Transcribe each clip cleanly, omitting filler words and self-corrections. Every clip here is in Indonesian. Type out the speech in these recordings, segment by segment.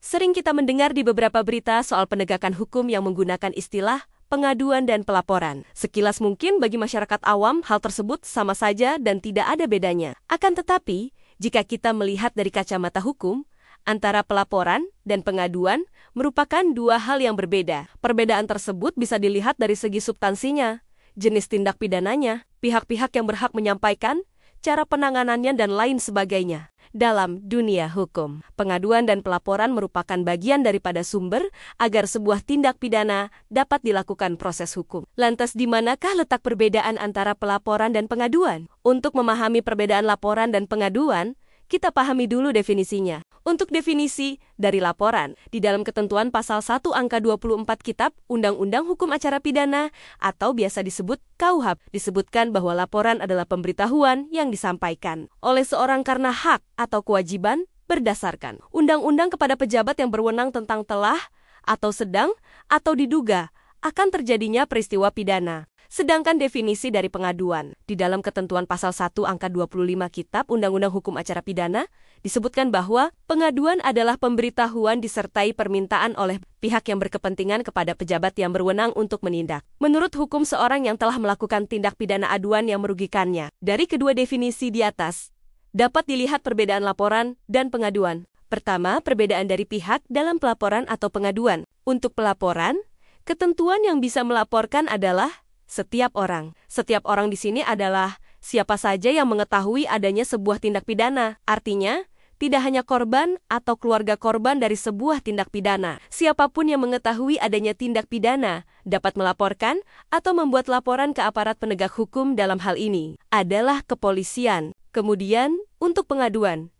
Sering kita mendengar di beberapa berita soal penegakan hukum yang menggunakan istilah pengaduan dan pelaporan. Sekilas mungkin bagi masyarakat awam hal tersebut sama saja dan tidak ada bedanya. Akan tetapi, jika kita melihat dari kacamata hukum, antara pelaporan dan pengaduan merupakan dua hal yang berbeda. Perbedaan tersebut bisa dilihat dari segi substansinya, jenis tindak pidananya, pihak-pihak yang berhak menyampaikan, cara penanganannya, dan lain sebagainya. Dalam dunia hukum, pengaduan dan pelaporan merupakan bagian daripada sumber agar sebuah tindak pidana dapat dilakukan proses hukum. Lantas di manakah letak perbedaan antara pelaporan dan pengaduan? Untuk memahami perbedaan laporan dan pengaduan, kita pahami dulu definisinya. Untuk definisi dari laporan, di dalam ketentuan pasal 1 angka 24 Kitab Undang-Undang Hukum Acara Pidana atau biasa disebut KUHP, disebutkan bahwa laporan adalah pemberitahuan yang disampaikan oleh seorang karena hak atau kewajiban berdasarkan undang-undang kepada pejabat yang berwenang tentang telah atau sedang atau diduga akan terjadinya peristiwa pidana. Sedangkan definisi dari pengaduan, di dalam ketentuan pasal 1 angka 25 Kitab Undang-Undang Hukum Acara Pidana, disebutkan bahwa pengaduan adalah pemberitahuan disertai permintaan oleh pihak yang berkepentingan kepada pejabat yang berwenang untuk menindak. Menurut hukum seorang yang telah melakukan tindak pidana aduan yang merugikannya. Dari kedua definisi di atas, dapat dilihat perbedaan laporan dan pengaduan. Pertama, perbedaan dari pihak dalam pelaporan atau pengaduan. Untuk pelaporan, ketentuan yang bisa melaporkan adalah setiap orang. Setiap orang di sini adalah siapa saja yang mengetahui adanya sebuah tindak pidana. Artinya, tidak hanya korban atau keluarga korban dari sebuah tindak pidana. Siapapun yang mengetahui adanya tindak pidana dapat melaporkan atau membuat laporan ke aparat penegak hukum. Dalam hal ini adalah kepolisian. Kemudian, untuk pengaduan,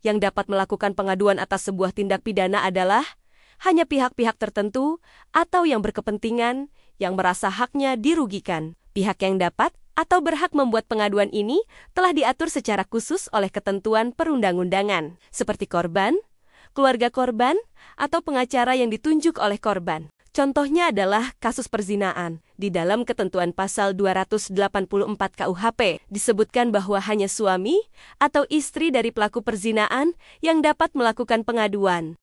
yang dapat melakukan pengaduan atas sebuah tindak pidana adalah hanya pihak-pihak tertentu atau yang berkepentingan yang merasa haknya dirugikan. Pihak yang dapat atau berhak membuat pengaduan ini telah diatur secara khusus oleh ketentuan perundang-undangan, seperti korban, keluarga korban, atau pengacara yang ditunjuk oleh korban. Contohnya adalah kasus perzinaan. Di dalam ketentuan pasal 284 KUHP, disebutkan bahwa hanya suami atau istri dari pelaku perzinaan yang dapat melakukan pengaduan.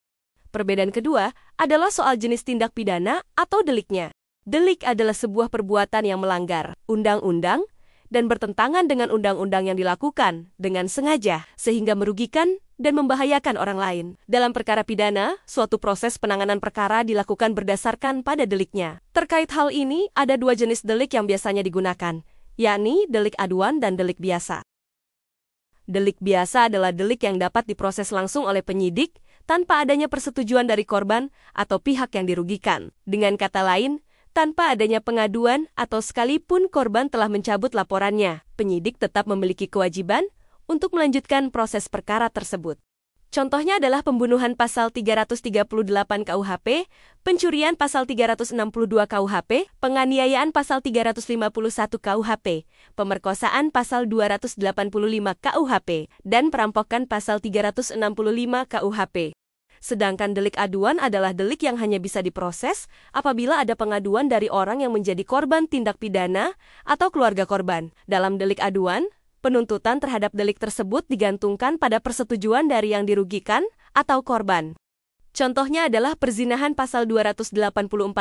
Perbedaan kedua adalah soal jenis tindak pidana atau deliknya. Delik adalah sebuah perbuatan yang melanggar undang-undang dan bertentangan dengan undang-undang yang dilakukan dengan sengaja sehingga merugikan dan membahayakan orang lain. Dalam perkara pidana, suatu proses penanganan perkara dilakukan berdasarkan pada deliknya. Terkait hal ini, ada dua jenis delik yang biasanya digunakan, yakni delik aduan dan delik biasa. Delik biasa adalah delik yang dapat diproses langsung oleh penyidik tanpa adanya persetujuan dari korban atau pihak yang dirugikan. Dengan kata lain, tanpa adanya pengaduan atau sekalipun korban telah mencabut laporannya, penyidik tetap memiliki kewajiban untuk melanjutkan proses perkara tersebut. Contohnya adalah pembunuhan pasal 338 KUHP, pencurian pasal 362 KUHP, penganiayaan pasal 351 KUHP, pemerkosaan pasal 285 KUHP, dan perampokan pasal 365 KUHP. Sedangkan delik aduan adalah delik yang hanya bisa diproses apabila ada pengaduan dari orang yang menjadi korban tindak pidana atau keluarga korban. Dalam delik aduan, penuntutan terhadap delik tersebut digantungkan pada persetujuan dari yang dirugikan atau korban. Contohnya adalah perzinahan pasal 284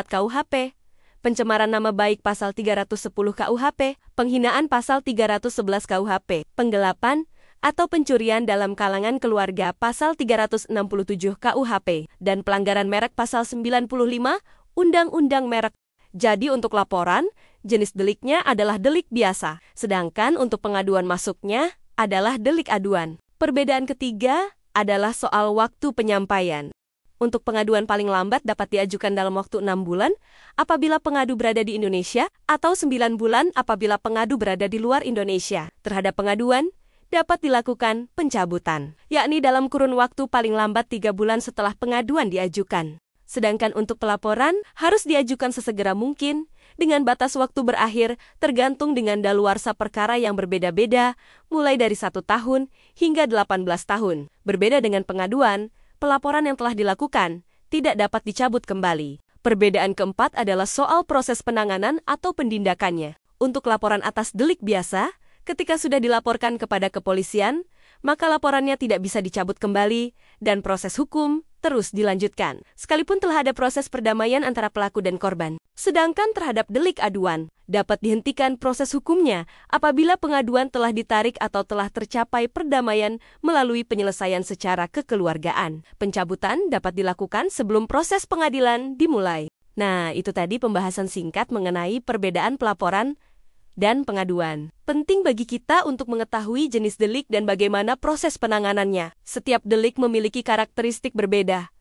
KUHP, pencemaran nama baik pasal 310 KUHP, penghinaan pasal 311 KUHP, penggelapan atau pencurian dalam kalangan keluarga pasal 367 KUHP, dan pelanggaran merek pasal 95 Undang-Undang Merek. Jadi untuk laporan, jenis deliknya adalah delik biasa, sedangkan untuk pengaduan masuknya adalah delik aduan. Perbedaan ketiga adalah soal waktu penyampaian. Untuk pengaduan paling lambat dapat diajukan dalam waktu 6 bulan apabila pengadu berada di Indonesia atau 9 bulan apabila pengadu berada di luar Indonesia. Terhadap pengaduan, dapat dilakukan pencabutan, yakni dalam kurun waktu paling lambat 3 bulan setelah pengaduan diajukan. Sedangkan untuk pelaporan harus diajukan sesegera mungkin dengan batas waktu berakhir tergantung dengan daluarsa perkara yang berbeda-beda mulai dari 1 tahun hingga 18 tahun. Berbeda dengan pengaduan, pelaporan yang telah dilakukan tidak dapat dicabut kembali. Perbedaan keempat adalah soal proses penanganan atau penindakannya. Untuk laporan atas delik biasa, ketika sudah dilaporkan kepada kepolisian, maka laporannya tidak bisa dicabut kembali dan proses hukum terus dilanjutkan, sekalipun telah ada proses perdamaian antara pelaku dan korban. Sedangkan terhadap delik aduan, dapat dihentikan proses hukumnya apabila pengaduan telah ditarik atau telah tercapai perdamaian melalui penyelesaian secara kekeluargaan. Pencabutan dapat dilakukan sebelum proses pengadilan dimulai. Nah, itu tadi pembahasan singkat mengenai perbedaan pelaporan dan pengaduan. Penting bagi kita untuk mengetahui jenis delik dan bagaimana proses penanganannya. Setiap delik memiliki karakteristik berbeda,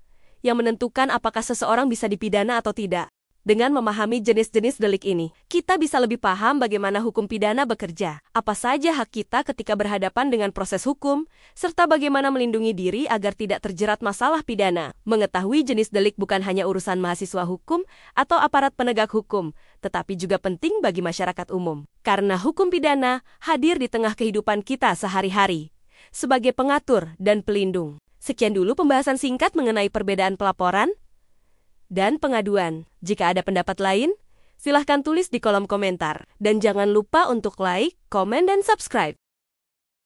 yang menentukan apakah seseorang bisa dipidana atau tidak. Dengan memahami jenis-jenis delik ini, kita bisa lebih paham bagaimana hukum pidana bekerja, apa saja hak kita ketika berhadapan dengan proses hukum, serta bagaimana melindungi diri agar tidak terjerat masalah pidana. Mengetahui jenis delik bukan hanya urusan mahasiswa hukum atau aparat penegak hukum, tetapi juga penting bagi masyarakat umum. Karena hukum pidana hadir di tengah kehidupan kita sehari-hari, sebagai pengatur dan pelindung. Sekian dulu pembahasan singkat mengenai perbedaan pelaporan dan pengaduan. Jika ada pendapat lain, silahkan tulis di kolom komentar. Dan jangan lupa untuk like, komen, dan subscribe.